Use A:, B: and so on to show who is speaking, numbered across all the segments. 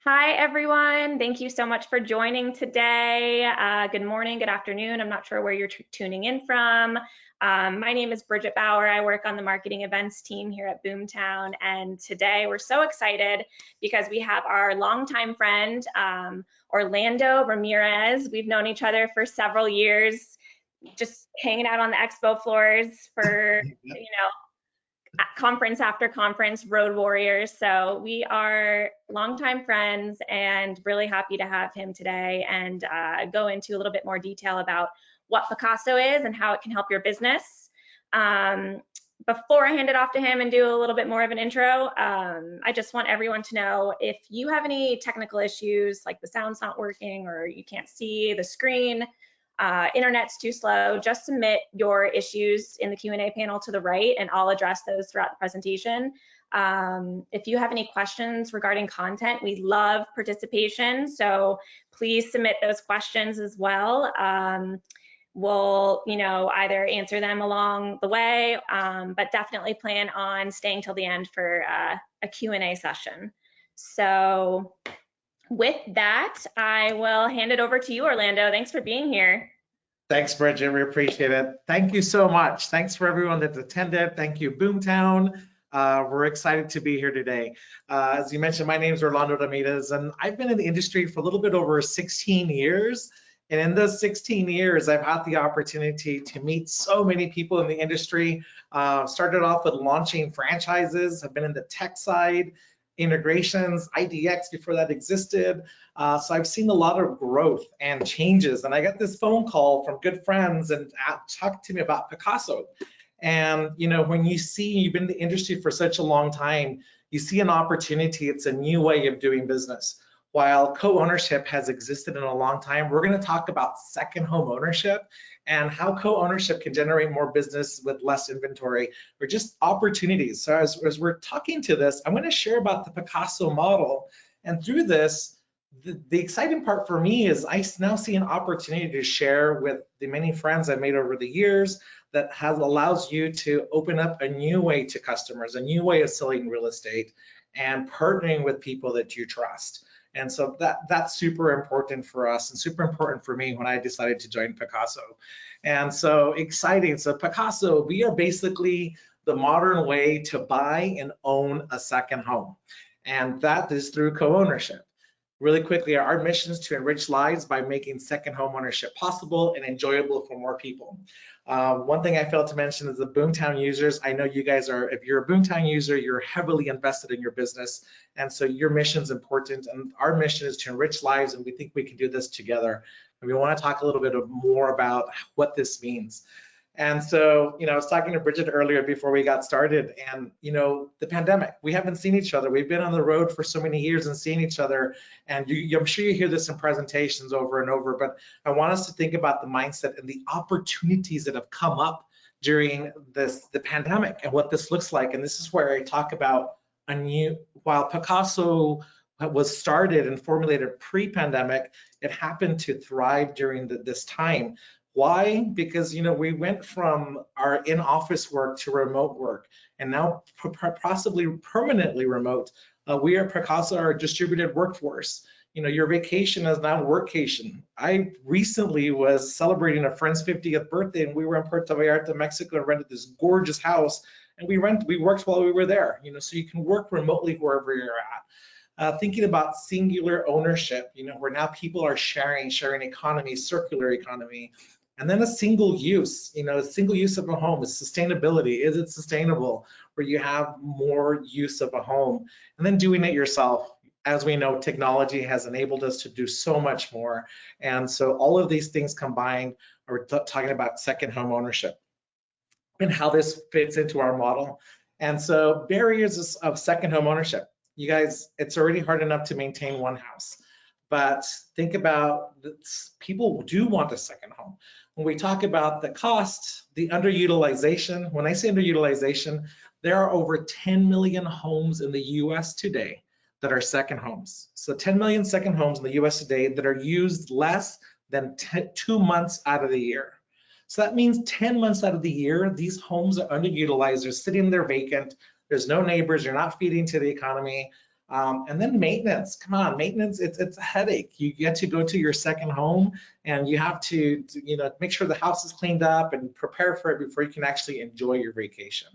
A: Hi, everyone. Thank you so much for joining today. Good morning, good afternoon. I'm not sure where you're tuning in from. My name is Bridget Bauer. I work on the marketing events team here at BoomTown. And today we're so excited because we have our longtime friend, Orlando Ramirez. We've known each other for several years, just hanging out on the expo floors for, conference after conference, road warriors. So we are longtime friends and really happy to have him today and go into a little bit more detail about what Picasso is and how it can help your business. Before I hand it off to him and do a little bit more of an intro, I just want everyone to know if you have any technical issues, like the sound's not working or you can't see the screen, internet's too slow, just submit your issues in the Q&A panel to the right and I'll address those throughout the presentation. If you have any questions regarding content, we love participation, so please submit those questions as well. We'll, either answer them along the way, but definitely plan on staying till the end for a Q&A session. So with that, I will hand it over to you, Orlando. Thanks for being here.
B: Thanks, Bridget. We appreciate it. Thank you so much. Thanks for everyone that attended. Thank you, BoomTown. We're excited to be here today. As you mentioned, my name is Orlando Ramirez, and I've been in the industry for a little bit over 16 years. And in those 16 years, I've had the opportunity to meet so many people in the industry. Started off with launching franchises. I've been in the tech side, integrations, IDX before that existed. So I've seen a lot of growth and changes. And I got this phone call from good friends and talked to me about Picasso. And when you've been in the industry for such a long time, you see an opportunity. It's a new way of doing business. While co-ownership has existed in a long time, we're going to talk about second home ownership and how co-ownership can generate more business with less inventory or just opportunities. So as we're talking to this, I'm going to share about the Picasso model. And through this, the exciting part for me is I now see an opportunity to share with the many friends I've made over the years that allows you to open up a new way to customers, a new way of selling real estate and partnering with people that you trust. And so that's super important for us and super important for me when I decided to join Pacaso. And so exciting. So Pacaso, we are basically the modern way to buy and own a second home. And that is through co-ownership. Really quickly, our mission is to enrich lives by making second home ownership possible and enjoyable for more people. One thing I failed to mention is the BoomTown users. I know you guys are, if you're a BoomTown user, you're heavily invested in your business. And so your mission is important. And our mission is to enrich lives. And we think we can do this together. And we want to talk a little bit more about what this means. And so, I was talking to Bridget earlier before we got started, and the pandemic, we haven't seen each other. We've been on the road for so many years and seeing each other, and I'm sure you hear this in presentations over and over, but I want us to think about the mindset and the opportunities that have come up during the pandemic and what this looks like. And this is where I talk about while Picasso was started and formulated pre-pandemic, it happened to thrive during this time. Why? Because we went from our in-office work to remote work, and now possibly permanently remote. We are Picasso, our distributed workforce. Your vacation is now workcation. I recently was celebrating a friend's 50th birthday, and we were in Puerto Vallarta, Mexico, and rented this gorgeous house. And we worked while we were there. So you can work remotely wherever you're at. Thinking about singular ownership, where now people are sharing economy, circular economy. And then a single use, a single use of a home is sustainability. Is it sustainable where you have more use of a home? And then doing it yourself. As we know, technology has enabled us to do so much more. And so all of these things combined, we're talking about second home ownership and how this fits into our model. And so barriers of second home ownership. You guys, it's already hard enough to maintain one house. But think about people do want a second home. When we talk about the cost, the underutilization, when I say underutilization, there are over 10 million homes in the US today that are second homes. So 10 million second homes in the US today that are used less than 2 months out of the year. So that means 10 months out of the year, these homes are underutilized, they're sitting there vacant, there's no neighbors, you're not feeding to the economy. And then maintenance, come on, maintenance, it's a headache. You get to go to your second home and you have to make sure the house is cleaned up and prepare for it before you can actually enjoy your vacation.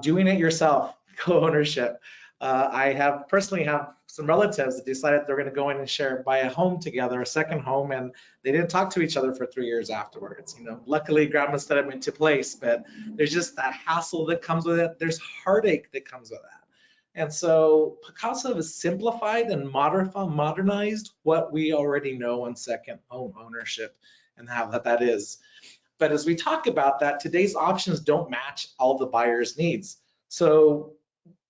B: Doing it yourself, co-ownership. I personally have some relatives that decided they're going to go in and buy a home together, a second home, and they didn't talk to each other for 3 years afterwards. Luckily, grandma set them into place, but there's just that hassle that comes with it. There's heartache that comes with that. And so Picasso has simplified and modernized what we already know on second home ownership and how that is. But as we talk about that, today's options don't match all the buyer's needs. So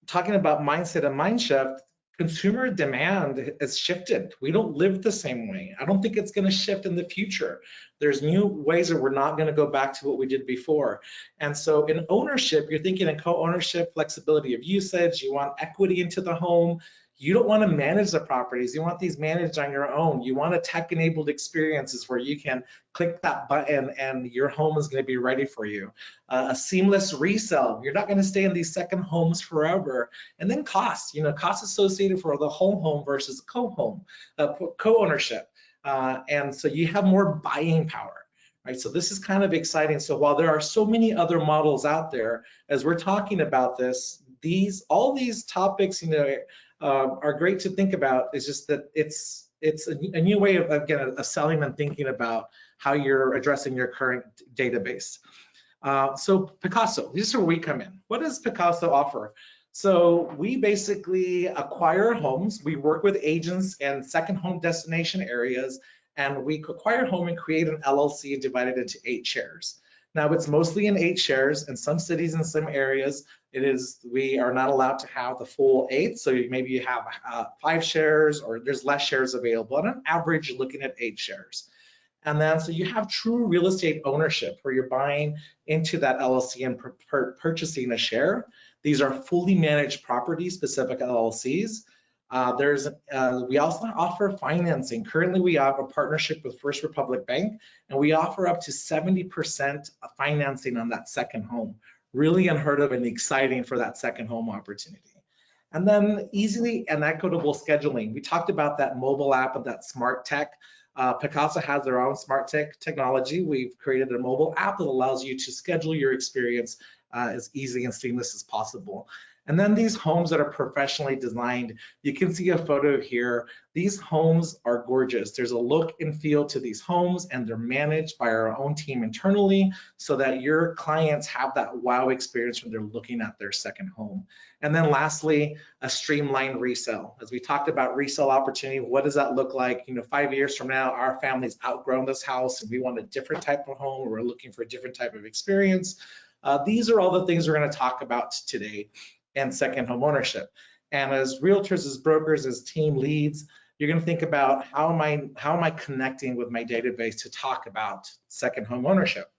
B: talking about mindset and mind shift, consumer demand has shifted. We don't live the same way. I don't think it's going to shift in the future. There's new ways that we're not going to go back to what we did before. And so in ownership, you're thinking in co-ownership, flexibility of usage, you want equity into the home. You don't want to manage the properties. You want these managed on your own. You want a tech-enabled experiences where you can click that button and your home is going to be ready for you. A seamless resale. You're not going to stay in these second homes forever. And then costs. Costs associated for the whole home versus co-ownership. And so you have more buying power. Right, so this is kind of exciting. So while there are so many other models out there, as we're talking about this, all these topics, are great to think about. It's just that it's a new way of selling and thinking about how you're addressing your current database. So Picasso, this is where we come in. What does Picasso offer? So we basically acquire homes. We work with agents in second home destination areas, and we acquire a home and create an LLC divided into 8 shares. Now it's mostly in 8 shares. In some cities, in some areas, we are not allowed to have the full 8. So maybe you have 5 shares, or there's less shares available. On an average, you're looking at 8 shares. And then so you have true real estate ownership where you're buying into that LLC and purchasing a share. These are fully managed property specific LLCs. We also offer financing. Currently, we have a partnership with First Republic Bank, and we offer up to 70% of financing on that second home. Really unheard of and exciting for that second home opportunity. And then easily and equitable scheduling. We talked about that mobile app and that smart tech. Pacaso has their own smart tech technology. We've created a mobile app that allows you to schedule your experience as easy and seamless as possible. And then these homes that are professionally designed, you can see a photo here. These homes are gorgeous. There's a look and feel to these homes, and they're managed by our own team internally so that your clients have that wow experience when they're looking at their second home. And then lastly, a streamlined resale. As we talked about resale opportunity, what does that look like? 5 years from now, our family's outgrown this house and we want a different type of home, or we're looking for a different type of experience. These are all the things we're going to talk about today. And second home ownership. And as realtors, as brokers, as team leads, you're going to think about how am I connecting with my database to talk about second home ownership.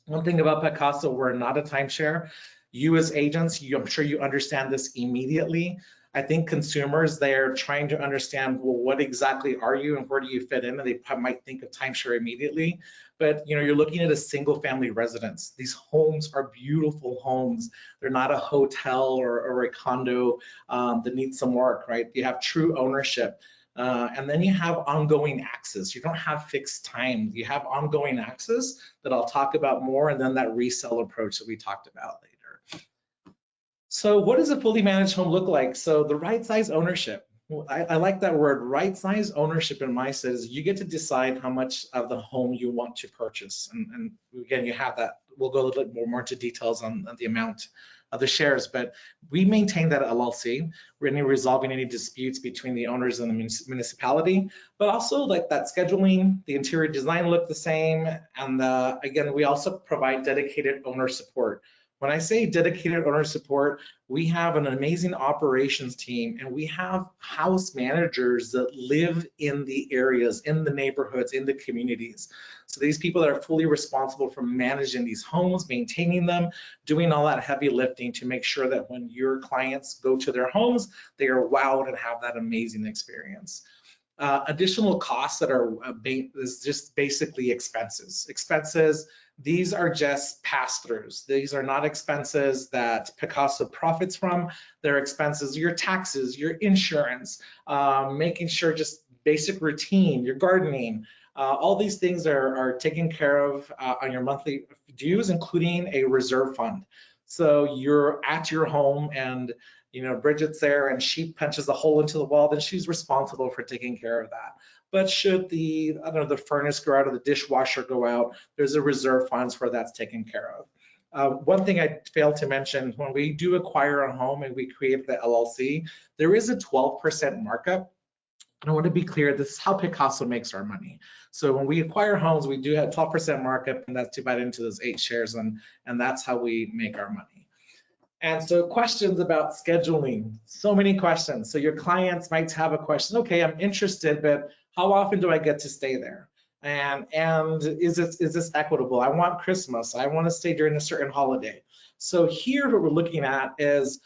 B: One thing about Pacaso, we're not a timeshare. You as agents, I'm sure you understand this immediately. I think consumers, they're trying to understand, well, what exactly are you and where do you fit in? And they might think of timeshare immediately. But you're looking at a single family residence. These homes are beautiful homes. They're not a hotel or a condo that needs some work, right? You have true ownership. And then you have ongoing access. You don't have fixed time. You have ongoing access that I'll talk about more, and then that resale approach that we talked about later. So what does a fully managed home look like? So the right size ownership. I like that word, right size ownership in my sense. You get to decide how much of the home you want to purchase. And again, you have that. We'll go a little bit more into details on the amount of the shares, but we maintain that LLC. We're going to be resolving any disputes between the owners and the municipality, but also like that scheduling, the interior design look the same. And again, we also provide dedicated owner support. When I say dedicated owner support, we have an amazing operations team, and we have house managers that live in the areas, in the neighborhoods, in the communities. So these people that are fully responsible for managing these homes, maintaining them, doing all that heavy lifting to make sure that when your clients go to their homes, they are wowed and have that amazing experience. Additional costs that are is just basically expenses. Expenses, these are just pass-throughs. These are not expenses that Pacaso profits from. They're expenses, your taxes, your insurance, making sure just basic routine, your gardening, all these things are taken care of on your monthly dues, including a reserve fund. So you're at your home and Bridget's there and she punches a hole into the wall, then she's responsible for taking care of that. But should the furnace go out or the dishwasher go out, there's a reserve funds where that's taken care of. One thing I failed to mention, when we do acquire a home and we create the LLC, there is a 12% markup. And I want to be clear, this is how Picasso makes our money. So when we acquire homes, we do have 12% markup, and that's divided into those 8 shares, and that's how we make our money. And so questions about scheduling, so many questions. So your clients might have a question, okay, I'm interested, but how often do I get to stay there? And is this equitable? I want Christmas, I want to stay during a certain holiday. So here what we're looking at is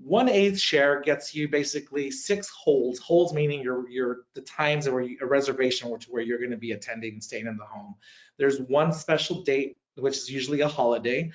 B: 1/8 share gets you basically 6 holds. Holds meaning the times where a reservation where you're going to be attending and staying in the home. There's one special date, which is usually a holiday.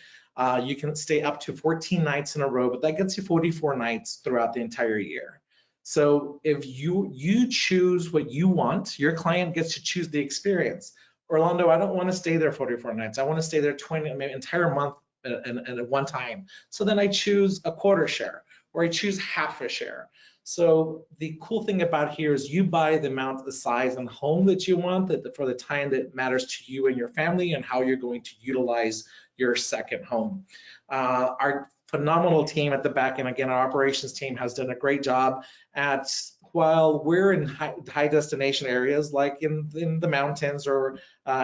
B: You can stay up to 14 nights in a row, but that gets you 44 nights throughout the entire year. So if you choose what you want, your client gets to choose the experience. Orlando, I don't want to stay there 44 nights. I want to stay there 20, maybe entire month at one time. So then I choose a quarter share, or I choose half a share. So the cool thing about here is you buy the amount, the size and home that you want for the time that matters to you and your family and how you're going to utilize your second home. Our phenomenal team at the back end, again, our operations team has done a great job while we're in high destination areas like in the mountains or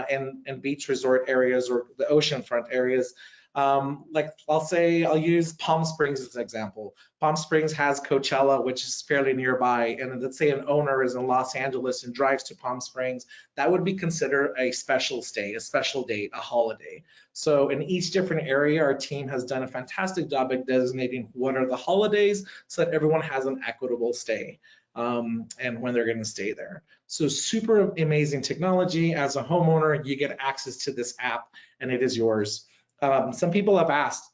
B: in beach resort areas or the oceanfront areas. Like I'll use Palm Springs as an example. Palm Springs has Coachella, which is fairly nearby, and let's say an owner is in Los Angeles and drives to Palm Springs, that would be considered a special stay, a special date, a holiday. So in each different area, our team has done a fantastic job at designating what are the holidays so that everyone has an equitable stay and when they're going to stay there. So super amazing technology. As a homeowner, you get access to this app and it is yours. Some people have asked,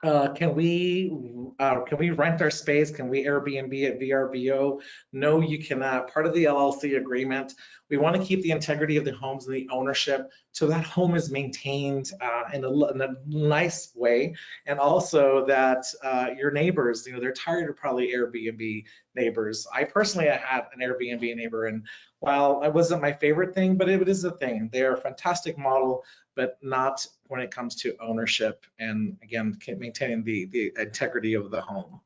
B: can we rent our space? Can we Airbnb at VRBO? No, you cannot. Part of the LLC agreement, we want to keep the integrity of the homes and the ownership so that home is maintained in a nice way, and also that your neighbors, they're tired of probably Airbnb neighbors. I personally had an Airbnb neighbor, and while it wasn't my favorite thing, but it is a thing. They're a fantastic model, but not when it comes to ownership and, again, maintaining the integrity of the home.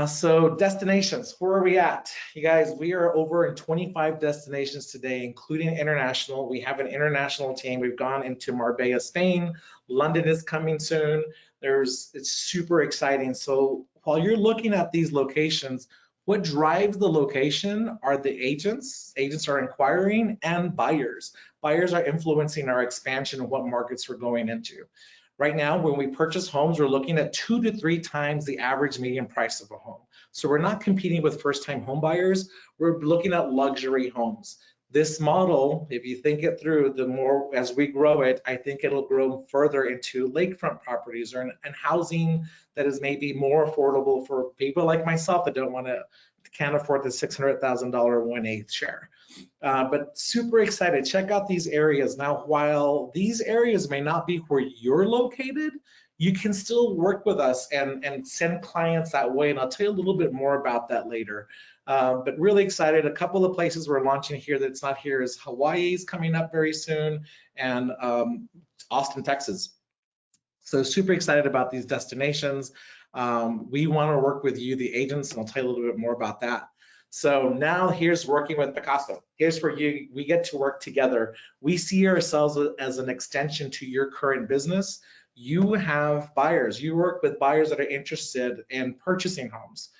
B: So destinations, where are we at? You guys, we are over in 25 destinations today, including international. We have an international team. We've gone into Marbella, Spain. London is coming soon. It's super exciting. So while you're looking at these locations, what drives the location are the agents. Agents are inquiring, and buyers. Buyers are influencing our expansion of what markets we're going into. Right now, when we purchase homes, we're looking at 2 to 3 times the average median price of a home. So we're not competing with first-time home buyers. We're looking at luxury homes. This model, if you think it through, the more as we grow it, I think it'll grow further into lakefront properties and housing that is maybe more affordable for people like myself that can't afford the $600,000 1/8 share. But super excited. Check out these areas. Now, while these areas may not be where you're located, you can still work with us and send clients that way. And I'll tell you a little bit more about that later. But really excited. A couple of places we're launching here that's not here is Hawaii's coming up very soon, and Austin, Texas. So super excited about these destinations. We want to work with you, the agents, and I'll tell you a little bit more about that. So now here's working with Pacaso. Here's where we get to work together. We see ourselves as an extension to your current business. You have buyers. You work with buyers that are interested in purchasing homes.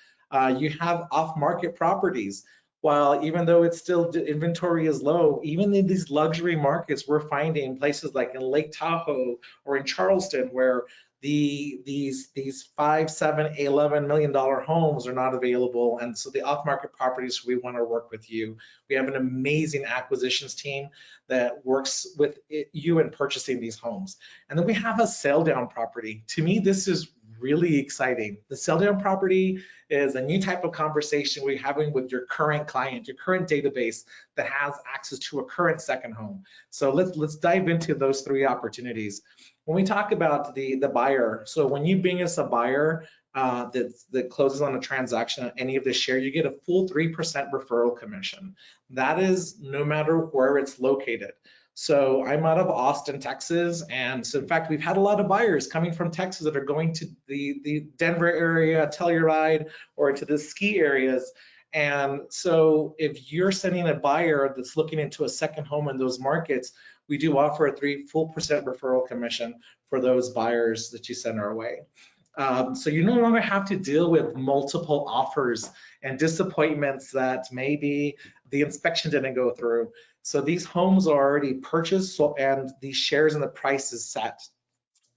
B: You have off-market properties. While even though it's still inventory is low, even in these luxury markets, we're finding places like in Lake Tahoe or in Charleston where these 5, 7, 11 million dollar homes are not available, and so the off-market properties, we want to work with you. We have an amazing acquisitions team that works with you in purchasing these homes. And then we have a sell down property. To me, this is really exciting. The sell down property is a new type of conversation we're having with your current client, your current database that has access to a current second home. So let's dive into those 3 opportunities. When we talk about the buyer, so when you bring us a buyer that closes on a transaction on any of the share, you get a full 3% referral commission. That is no matter where it's located. So I'm out of Austin, Texas, and so in fact, we've had a lot of buyers coming from Texas that are going to the Denver area, Telluride, or to the ski areas. And so if you're sending a buyer that's looking into a second home in those markets, we do offer a 3% referral commission for those buyers that you send our way. So you no longer have to deal with multiple offers and disappointments that maybe the inspection didn't go through. So these homes are already purchased, and these shares and the price is set.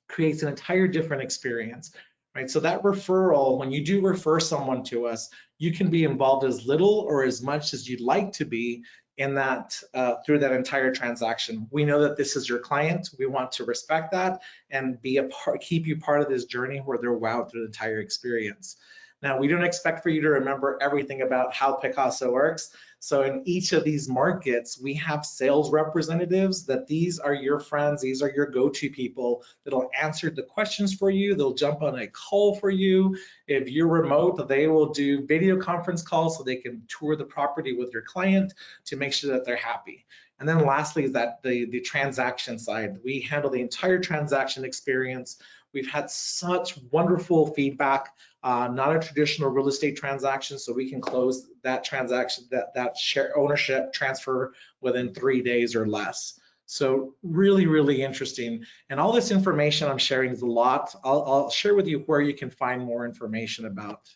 B: Creates an entire different experience, right? So that referral, when you do refer someone to us, you can be involved as little or as much as you'd like to be in that through that entire transaction. We know that this is your client. We want to respect that and be a part, keep you part of this journey where they're wowed through the entire experience. Now, we don't expect for you to remember everything about how Picasso works. So in each of these markets, we have sales representatives that these are your friends, these are your go-to people that'll answer the questions for you. They'll jump on a call for you. If you're remote, they will do video conference calls so they can tour the property with your client to make sure that they're happy. And then lastly is that the transaction side. We handle the entire transaction experience. We've had such wonderful feedback, not a traditional real estate transaction, so we can close that transaction, that share ownership transfer within 3 days or less. So really, really interesting. And all this information I'm sharing is a lot. I'll share with you where you can find more information about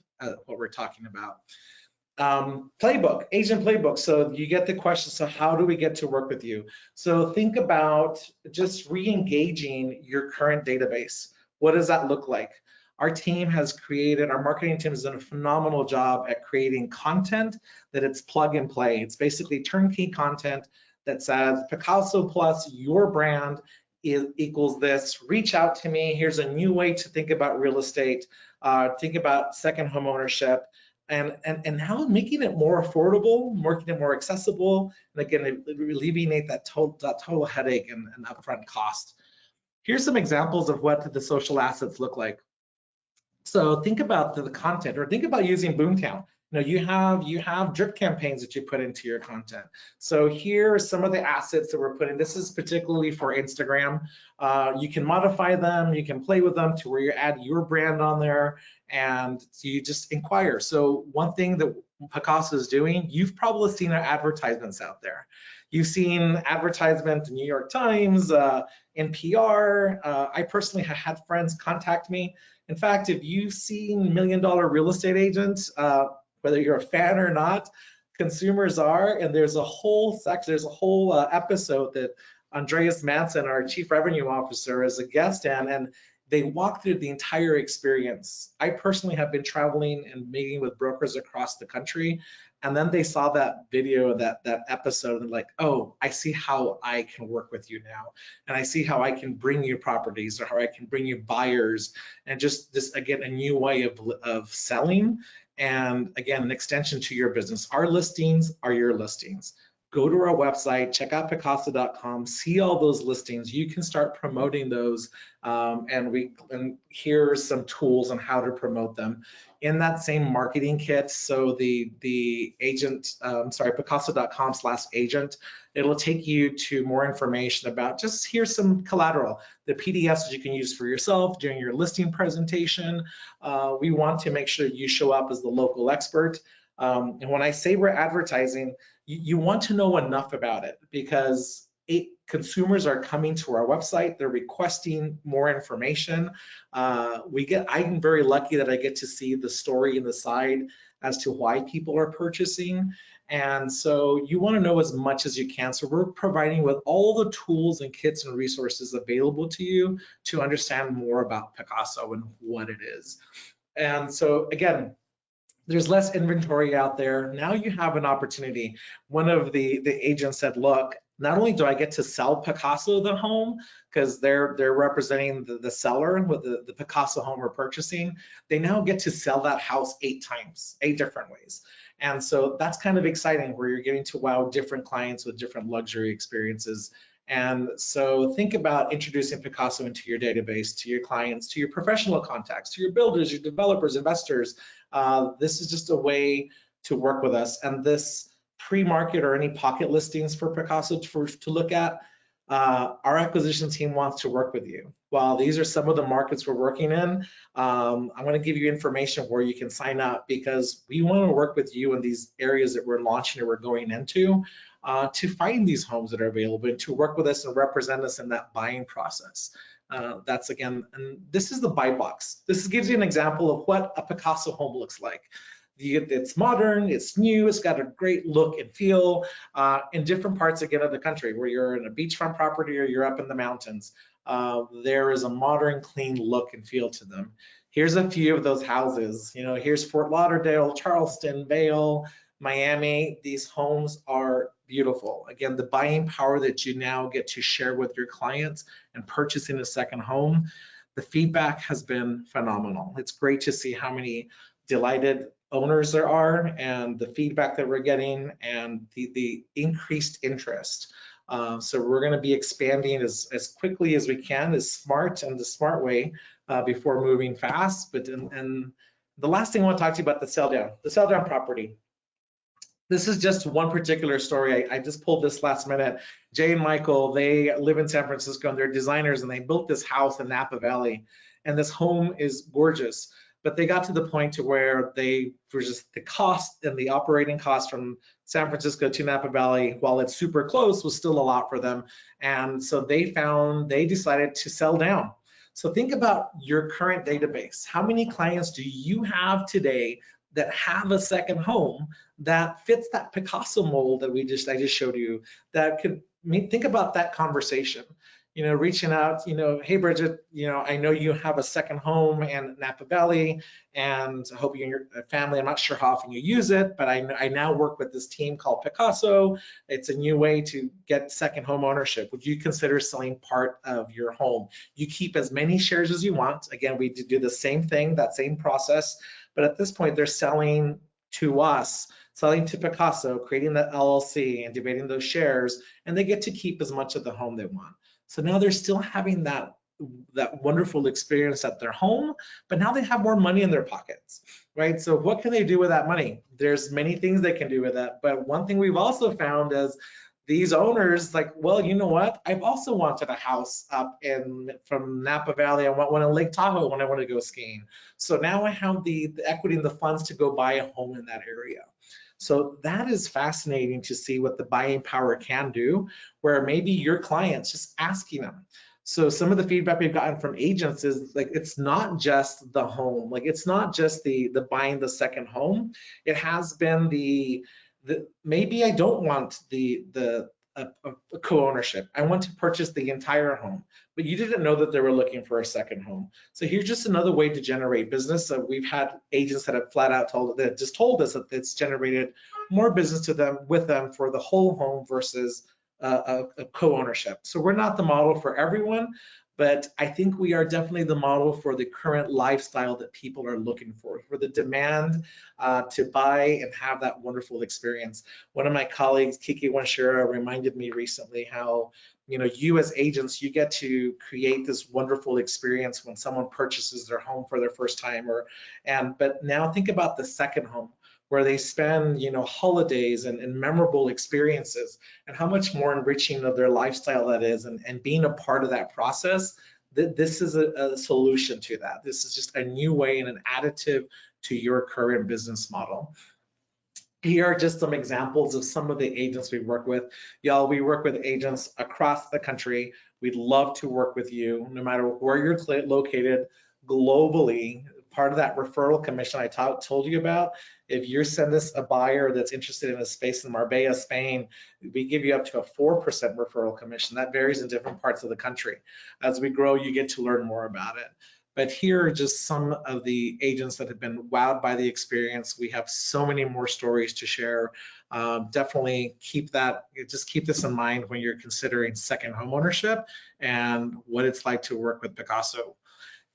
B: what we're talking about. Playbook, agent playbook. So you get the question, so how do we get to work with you? So think about just re-engaging your current database. What does that look like? Our team has created, our marketing team has done a phenomenal job at creating content that it's plug and play. It's basically turnkey content that says Picasso plus your brand equals this. Reach out to me. Here's a new way to think about real estate, think about second home ownership. And now making it more affordable, making it more accessible, and again, alleviate that total headache and upfront cost. Here's some examples of what the social assets look like. So think about the content, or think about using BoomTown. You have drip campaigns that you put into your content. So here are some of the assets that we're putting. This is particularly for Instagram. You can modify them, you can play with them to where you add your brand on there, and you just inquire. So one thing that Pacaso is doing, you've probably seen our advertisements out there. You've seen advertisements in New York Times, NPR. I personally have had friends contact me. In fact, if you've seen $1 Million Real Estate Agents, whether you're a fan or not, consumers are, and there's a whole section, there's a whole episode that Andreas Manson, our Chief Revenue Officer, is a guest in, and they walk through the entire experience. I personally have been traveling and meeting with brokers across the country, and then they saw that video, that episode, and like, oh, I see how I can work with you now, and I see how I can bring you properties, or how I can bring you buyers, and just this, again, a new way of selling. And again, an extension to your business. Our listings are your listings. Go to our website, check out Pacaso.com, see all those listings. You can start promoting those, and here are some tools on how to promote them. In that same marketing kit, so the agent, Pacaso.com/agent, it'll take you to more information about just here's some collateral, the PDFs that you can use for yourself during your listing presentation. We want to make sure you show up as the local expert. And when I say we're advertising, you want to know enough about it, because consumers are coming to our website, they're requesting more information. I'm very lucky that I get to see the story in the side as to why people are purchasing. And so you want to know as much as you can. So we're providing with all the tools and kits and resources available to you to understand more about Picasso and what it is. And so again, there's less inventory out there. Now you have an opportunity. One of the agents said, look, not only do I get to sell Picasso the home, because they're representing the seller with the Picasso home we're purchasing, they now get to sell that house 8 times, 8 different ways. And so that's kind of exciting, where you're getting to wow different clients with different luxury experiences. And so think about introducing Picasso into your database, to your clients, to your professional contacts, to your builders, your developers, investors. This is just a way to work with us. And this pre-market or any pocket listings for Picasso to look at, our acquisition team wants to work with you. While these are some of the markets we're working in, I'm going to give you information where you can sign up, because we want to work with you in these areas that we're launching or we're going into, to find these homes that are available and to work with us and represent us in that buying process. That's again, and this is the buy box. This gives you an example of what a Picasso home looks like. It's modern, it's new, it's got a great look and feel in different parts again of the country, where you're in a beachfront property or you're up in the mountains. There is a modern, clean look and feel to them. Here's a few of those houses. You know, here's Fort Lauderdale, Charleston, Vail, Miami. These homes are beautiful. Again, the buying power that you now get to share with your clients and purchasing a second home, the feedback has been phenomenal. It's great to see how many delighted owners there are, and the feedback that we're getting, and the increased interest. So we're going to be expanding as quickly as we can, as smart and the smart way, before moving fast. But and the last thing I want to talk to you about, the sell down property. This is just one particular story. I just pulled this last minute. Jay and Michael, they live in San Francisco and they're designers, and they built this house in Napa Valley, and this home is gorgeous. But they got to the point to where they were just, the cost and the operating cost from San Francisco to Napa Valley, while it's super close, was still a lot for them. And so they decided to sell down. So think about your current database. How many clients do you have today that have a second home that fits that Picasso mold that I just showed you, that could think about that conversation? You know, reaching out, you know, hey Bridget, you know, I know you have a second home in Napa Valley, and I hope you and your family, I'm not sure how often you use it, but I now work with this team called Picasso. It's a new way to get second home ownership. Would you consider selling part of your home? You keep as many shares as you want. Again, we do the same thing, that same process, but at this point they're selling to us, selling to Picasso, creating the LLC and debating those shares, and they get to keep as much of the home they want. So now they're still having that wonderful experience at their home, but now they have more money in their pockets, right? So what can they do with that money? There's many things they can do with that, but one thing we've also found is these owners, like, well, you know what? I've also wanted a house up from Napa Valley. I want one in Lake Tahoe when I want to go skiing. So now I have the equity and the funds to go buy a home in that area. So that is fascinating to see what the buying power can do, where maybe your clients just asking them. So some of the feedback we've gotten from agents is like, it's not just the home, like it's not just the buying the second home. It has been the maybe I don't want a co-ownership. I want to purchase the entire home, but you didn't know that they were looking for a second home. So here's just another way to generate business. So we've had agents that have flat out told us that it's generated more business with them for the whole home versus a co-ownership. So we're not the model for everyone, but I think we are definitely the model for the current lifestyle that people are looking for the demand to buy and have that wonderful experience. One of my colleagues, Kiki Wanshira, reminded me recently how, you know, you as agents, you get to create this wonderful experience when someone purchases their home for their first time, but now think about the second home, where they spend, you know, holidays and memorable experiences, and how much more enriching of their lifestyle that is, and being a part of that process. This is a solution to that. This is just a new way and an additive to your current business model. Here are just some examples of some of the agents we work with. Y'all, we work with agents across the country. We'd love to work with you no matter where you're located globally. part of that referral commission I told you about, if you send us a buyer that's interested in a space in Marbella, Spain, we give you up to a 4% referral commission. That varies in different parts of the country. As we grow, you get to learn more about it. But here are just some of the agents that have been wowed by the experience. We have so many more stories to share. Definitely keep this in mind when you're considering second home ownership and what it's like to work with Picasso.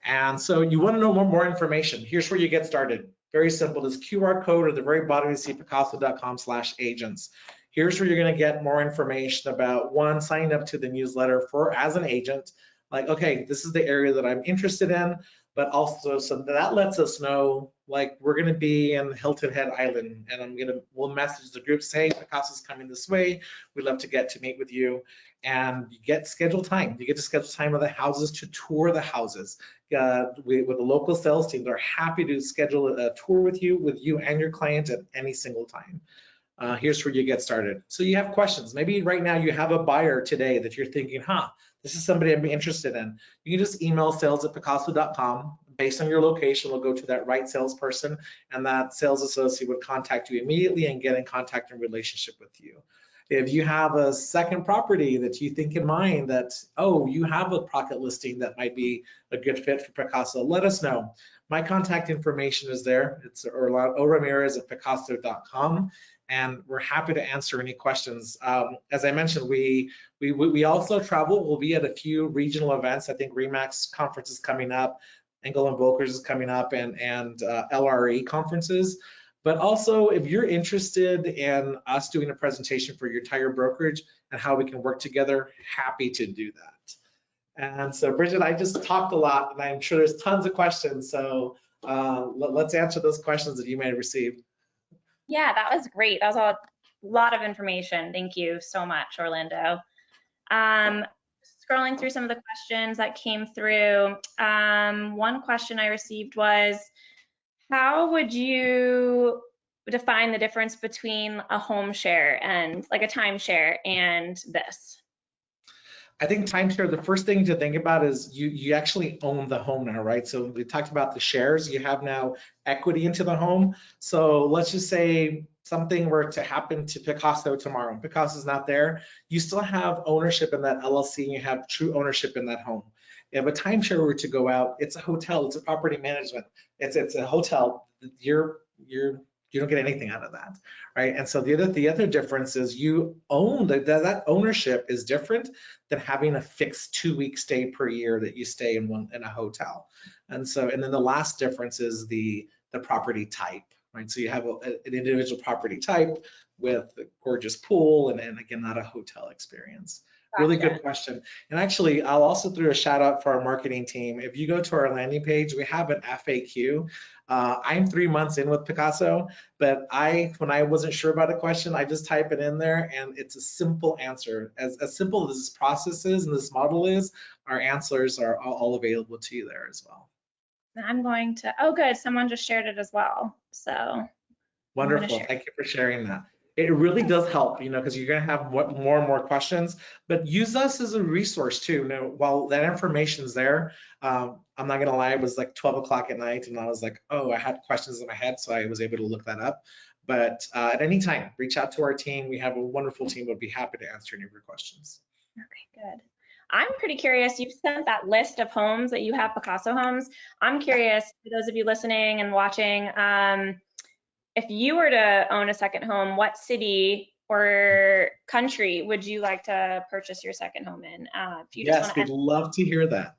B: And so you want to know more information. Here's where you get started. Very simple. This QR code at the very bottom, you see picasso.com/agents. Here's where you're going to get more information about, one, signing up to the newsletter as an agent. Like, okay, this is the area that I'm interested in, but also so that lets us know, like, we're going to be in Hilton Head Island, and we'll message the group, say, Picasso's coming this way. We'd love to get to meet with you, and you get scheduled time. You get to schedule time of the houses to tour the houses. With the local sales team, they're happy to schedule a tour with you and your client at any single time. Here's where you get started. So you have questions. Maybe right now you have a buyer today that you're thinking, this is somebody I'd be interested in. You can just email sales@picasso.com. Based on your location, we'll go to that right salesperson, and that sales associate would contact you immediately and get in contact and relationship with you. If you have a second property that you think in mind that, you have a pocket listing that might be a good fit for Picasso, let us know. My contact information is there. It's Ramirez@picasso.com. And we're happy to answer any questions. As I mentioned, we also travel. We'll be at a few regional events. I think REMAX conference is coming up, Engel and Volkers is coming up, and LRE conferences. But also, if you're interested in us doing a presentation for your entire brokerage and how we can work together, happy to do that. And so, Bridget, I just talked a lot, and I'm sure there's tons of questions. So let's answer those questions that you may have received.
A: Yeah, that was great. That was a lot of information. Thank you so much, Orlando. Scrolling through some of the questions that came through, one question I received was, how would you define the difference between a home share and like a timeshare and this?
B: I think timeshare, the first thing to think about is you actually own the home now, right? So we talked about the shares. You have now equity into the home. So let's just say something were to happen to Picasso tomorrow. Picasso's not there. You still have ownership in that LLC, and you have true ownership in that home. If a timeshare were to go out, it's a hotel. It's a property management. It's a hotel. You don't get anything out of that, right? And so the other difference is you own that ownership is different than having a fixed 2-week stay per year that you stay in a hotel. And then the last difference is the property type, right? So you have an individual property type with a gorgeous pool and again, not a hotel experience. Gotcha. Really good question. And actually, I'll also throw a shout out for our marketing team. If you go to our landing page, we have an FAQ. I'm 3 months in with Picasso, but when I wasn't sure about a question, I just type it in there and it's a simple answer. As simple as this process is and this model is, our answers are all available to you there as well.
A: I'm going to, good, someone just shared it as well. So
B: wonderful, thank you for sharing that. It really does help, because you're going to have more and more questions, but use us as a resource too. While that information's there, I'm not going to lie, it was like 12 o'clock at night and I was like, I had questions in my head, so I was able to look that up. But at any time, reach out to our team. We have a wonderful team. We'll be happy to answer any of your questions.
A: Okay, good. I'm pretty curious, you've sent that list of homes that you have, Picasso homes. I'm curious, for those of you listening and watching, if you were to own a second home, what city or country would you like to purchase your second home in?
B: Yes, we'd love to hear that.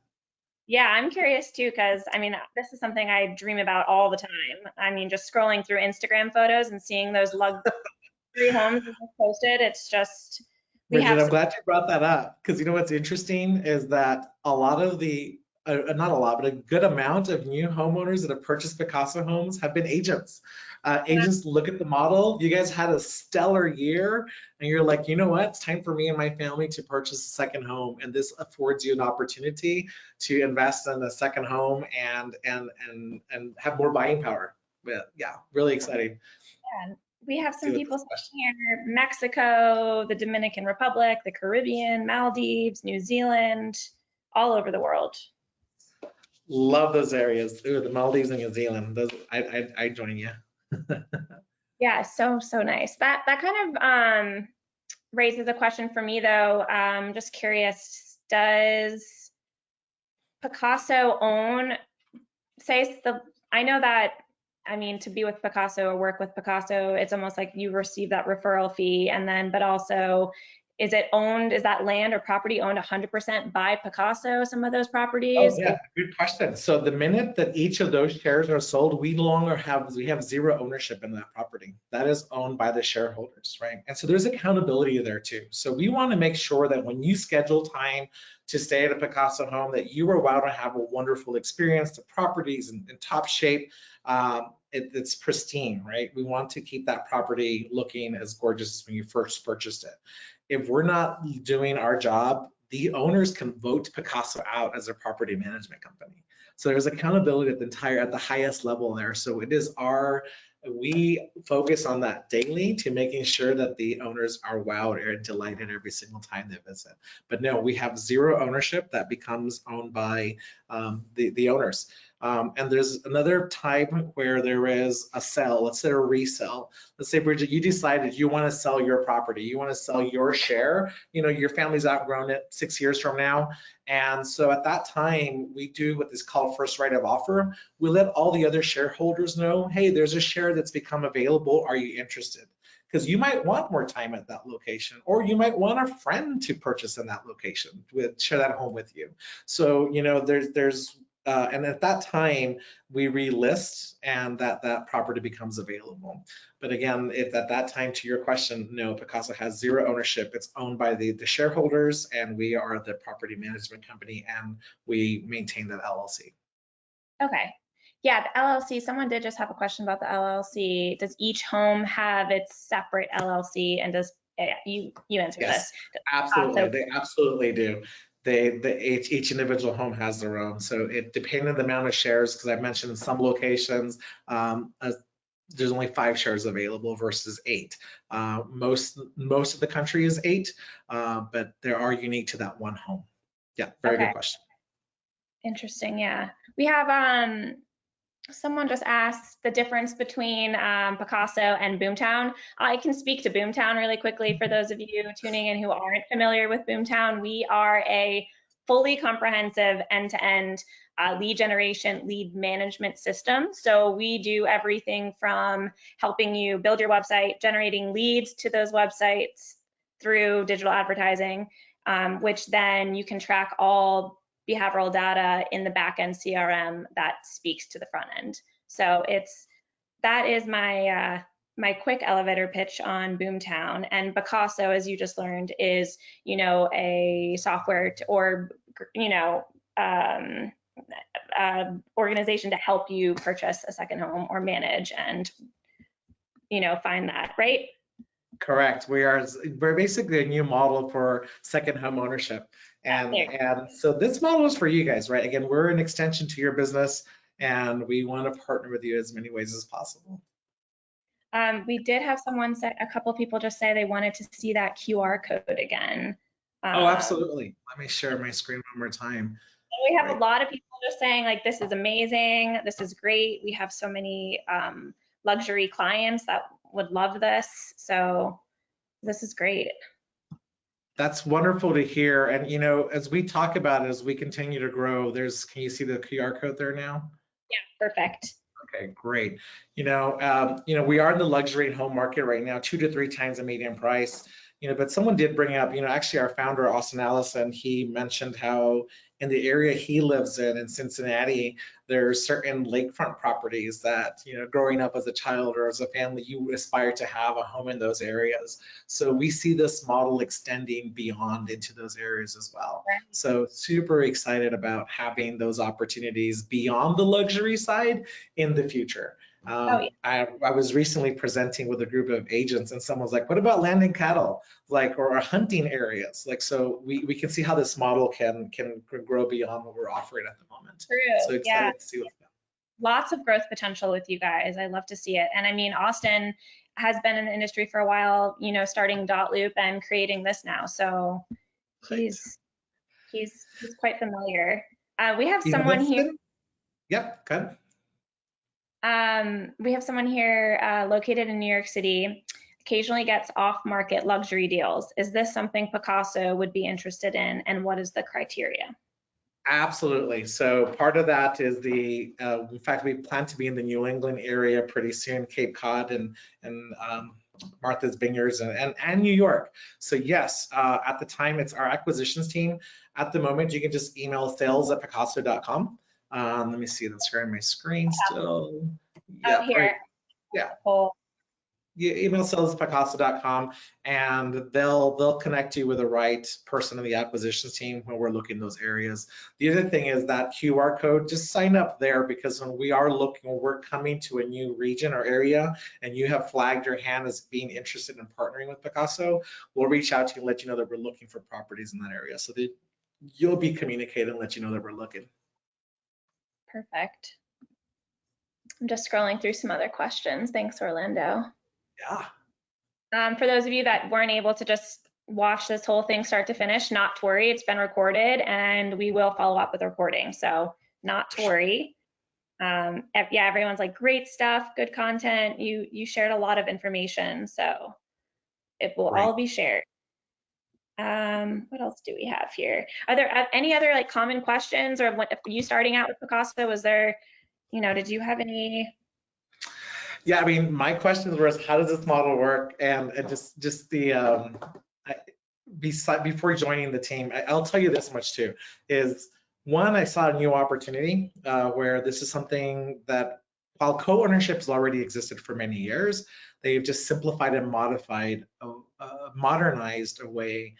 A: Yeah, I'm curious too, because this is something I dream about all the time. Just scrolling through Instagram photos and seeing those luxury homes posted, it's just,
B: Bridget, I'm glad you brought that up, because what's interesting is that a lot of not a lot, but a good amount of new homeowners that have purchased Picasso homes have been agents. Agents look at the model. You guys had a stellar year, and you're like, you know what? It's time for me and my family to purchase a second home, and this affords you an opportunity to invest in a second home and have more buying power. But yeah, really exciting.
A: Yeah. We have some people here, Mexico, the Dominican Republic, the Caribbean, Maldives, New Zealand, all over the world.
B: Love those areas. Ooh, the Maldives and New Zealand. Those, I join you.
A: Yeah, so nice. That kind of raises a question for me though. Just curious, does Picasso own, say the, I know that, I mean, to be with Picasso or work with Picasso, it's almost like you receive that referral fee and then, but also, is it owned, is that land or property owned 100% by Picasso, some of those
B: Oh
A: properties?
B: yeah, good question. So the minute that each of those shares are sold, we no longer have, we have zero ownership in that property. That is owned by the shareholders, right? And so there's accountability there too. So we want to make sure that when you schedule time to stay at a Picasso home, that you are allowed to have a wonderful experience. The property's in top shape. It's pristine, right? We want to keep that property looking as gorgeous as when you first purchased it. If we're not doing our job, the owners can vote Picasso out as their property management company. So there's accountability at the highest level there. So it is we focus on that daily to making sure that the owners are wowed and delighted every single time they visit. But no, we have zero ownership that becomes owned by the owners. And there's another type where there is a sell, let's say a resell. Let's say, Bridget, you decided you want to sell your property, you want to sell your share, you know, your family's outgrown it 6 years from now. And so at that time, we do what is called first right of offer. We let all the other shareholders know, hey, there's a share that's become available. Are you interested? Because you might want more time at that location, or you might want a friend to purchase in that location, share that home with you. So, you know, and at that time, we relist and that property becomes available. But again, if at that time, to your question, no, Picasso has zero ownership. It's owned by the shareholders, and we are the property management company, and we maintain that LLC.
A: Okay. Yeah, the LLC, someone did just have a question about the LLC. Does each home have its separate LLC, and does, you answered
B: Yes,
A: this.
B: absolutely.
A: So,
B: They absolutely do. Each individual home has their own. So it depending on the amount of shares, because I mentioned in some locations, there's only 5 shares available versus 8. Most of the country is 8, but they are unique to that one home. Yeah, very
A: okay,
B: good question.
A: interesting. Yeah, we have someone just asked the difference between Picasso and BoomTown. I can speak to BoomTown really quickly for those of you tuning in who aren't familiar with BoomTown. We are a fully comprehensive end-to-end lead generation, lead management system. So we do everything from helping you build your website, generating leads to those websites through digital advertising, which then you can track all behavioral data in the backend CRM that speaks to the front end. So that is my my quick elevator pitch on BoomTown. And Picasso, as you just learned, is a software or organization to help you purchase a second home or manage and find that, right?
B: Correct. We're basically a new model for second home ownership. And so this model is for you guys, right? Again, we're an extension to your business, and we want to partner with you as many ways as possible.
A: We did have a couple people just say they wanted to see that QR code again.
B: Oh, absolutely. Let me share my screen one more time.
A: We have a lot of people just saying like, this is amazing, this is great. We have so many luxury clients that would love this. So this is great.
B: That's wonderful to hear. And, as we talk about it, as we continue to grow, can you see the QR code there now?
A: Yeah, perfect.
B: Okay, great. We are in the luxury home market right now, 2 to 3 times the median price. But someone did bring up, actually our founder, Austin Allison, he mentioned how in the area he lives in Cincinnati, there's certain lakefront properties that, growing up as a child or as a family, you would aspire to have a home in those areas. So we see this model extending beyond into those areas as well. So super excited about having those opportunities beyond the luxury side in the future. I was recently presenting with a group of agents, and someone was like, what about landing cattle, or hunting areas? So we can see how this model can grow beyond what we're offering at the moment.
A: True.
B: So excited to see what's coming.
A: Lots of growth potential with you guys. I love to see it. And I mean, Austin has been in the industry for a while, starting Dotloop and creating this now. So he's quite familiar. We have someone here.
B: Yep, good.
A: We have someone here located in New York City, occasionally gets off-market luxury deals. Is this something Picasso would be interested in, and what is the criteria?
B: Absolutely. So part of that is in fact, we plan to be in the New England area pretty soon, Cape Cod and Martha's Vineyards and New York. So yes, at the time, it's our acquisitions team. At the moment, you can just email sales@picasso.com. Let me see, that's sharing my screen still. Yeah,
A: Here.
B: right. Yeah. You email sales@picasso.com and they'll connect you with the right person in the acquisitions team when we're looking in those areas. The other thing is that QR code, just sign up there, because when we're coming to a new region or area and you have flagged your hand as being interested in partnering with Picasso, we'll reach out to you and let you know that we're looking for properties in that area, so that you'll be communicated and let you know that we're looking.
A: Perfect. I'm just scrolling through some other questions. Thanks, Orlando.
B: Yeah.
A: For those of you that weren't able to just watch this whole thing start to finish, not to worry, it's been recorded and we will follow up with recording. So not to worry. Yeah, everyone's like, great stuff, good content. You shared a lot of information, so it will all be shared. What else do we have here? Are there any other like common questions, or if you starting out with Picasso, was there, did you have any?
B: Yeah, I mean, my questions were, how does this model work? And just before joining the team, I'll tell you this much too, is one, I saw a new opportunity where this is something that, while co-ownership has already existed for many years, they've just simplified and modified, modernized a way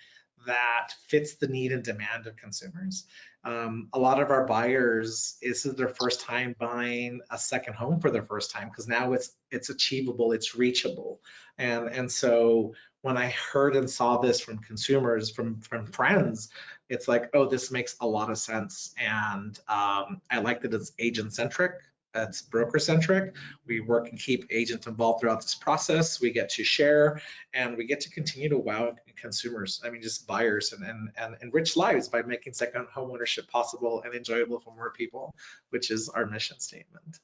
B: that fits the need and demand of consumers. A lot of our buyers, this is their first time buying a second home for their first time, because now it's achievable, it's reachable. And so when I heard and saw this from consumers, from friends, it's like, oh, this makes a lot of sense. And I like that it's agent centric. It's broker centric. We work and keep agents involved throughout this process. We get to share and we get to continue to wow consumers, I mean, just buyers, and enrich lives by making second home ownership possible and enjoyable for more people, which is our mission statement.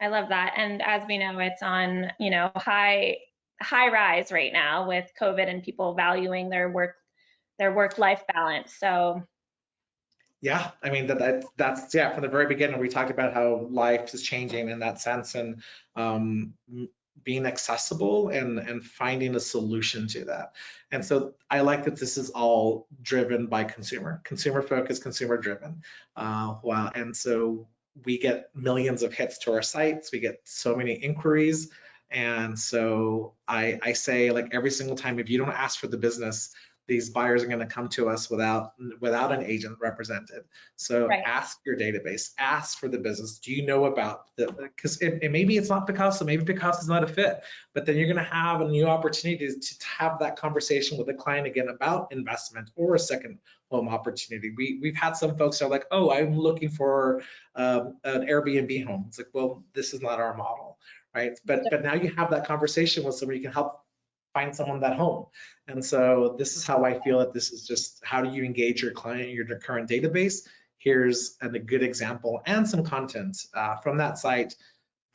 A: I love that. And as we know, it's on, high rise right now with COVID and people valuing their work-life balance. So
B: yeah, I mean, that's yeah, from the very beginning, we talked about how life is changing in that sense, and being accessible and finding a solution to that. And so I like that this is all driven by consumer focused, consumer driven. Wow. And so we get millions of hits to our sites. We get so many inquiries. And so I say, like, every single time, if you don't ask for the business, these buyers are going to come to us without an agent represented. So ask your database, ask for the business. Do you know about because maybe it's not Picasso, maybe Picasso is not a fit, but then you're going to have a new opportunity to have that conversation with the client again about investment or a second home opportunity. We've had some folks that are like, oh, I'm looking for an Airbnb home. It's like, well, this is not our model, right? But now you have that conversation with somebody who can help find someone that home. And so this is how I feel that this is just, how do you engage your client, your current database? Here's a good example and some content from that site.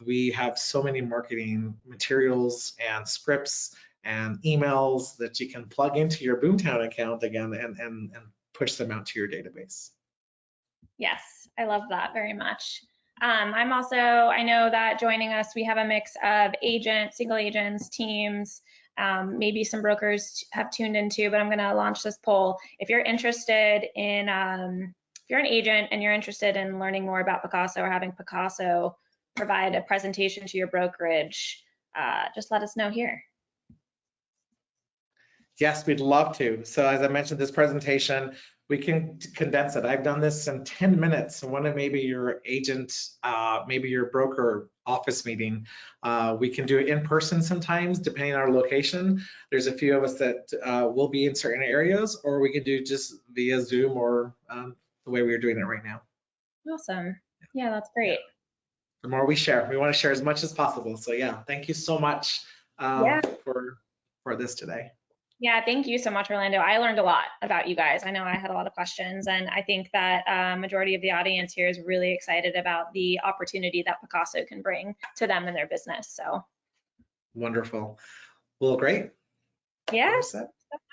B: We have so many marketing materials and scripts and emails that you can plug into your BoomTown account again and push them out to your database.
A: Yes, I love that very much. I know that joining us, we have a mix of single agents, teams, maybe some brokers have tuned into, but I'm going to launch this poll. If you're interested in, if you're an agent and you're interested in learning more about Picasso or having Picasso provide a presentation to your brokerage, just let us know here.
B: Yes, we'd love to. So as I mentioned, this presentation, we can condense it. I've done this in 10 minutes. One of maybe your agent, maybe your broker office meeting. We can do it in person sometimes, depending on our location. There's a few of us that will be in certain areas, or we can do just via Zoom or the way we're doing it right now.
A: Awesome. Yeah, that's great.
B: The more we share, we want to share as much as possible. So yeah, thank you so much for this today.
A: Yeah, thank you so much, Orlando. I learned a lot about you guys. I know I had a lot of questions, and I think that majority of the audience here is really excited about the opportunity that Picasso can bring to them and their business. So,
B: Wonderful. Well, great.
A: yeah,
B: We're set.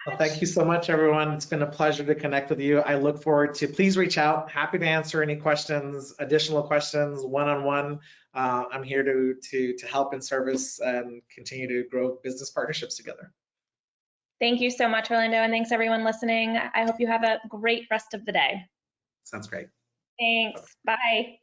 B: Well, thank you so much, everyone. It's been a pleasure to connect with you. I look forward to, please reach out. Happy to answer any questions, additional questions, one-on-one. I'm here to help in service and continue to grow business partnerships together.
A: thank you so much, Orlando, and thanks everyone listening. I hope you have a great rest of the day.
B: Sounds great.
A: Thanks. Bye.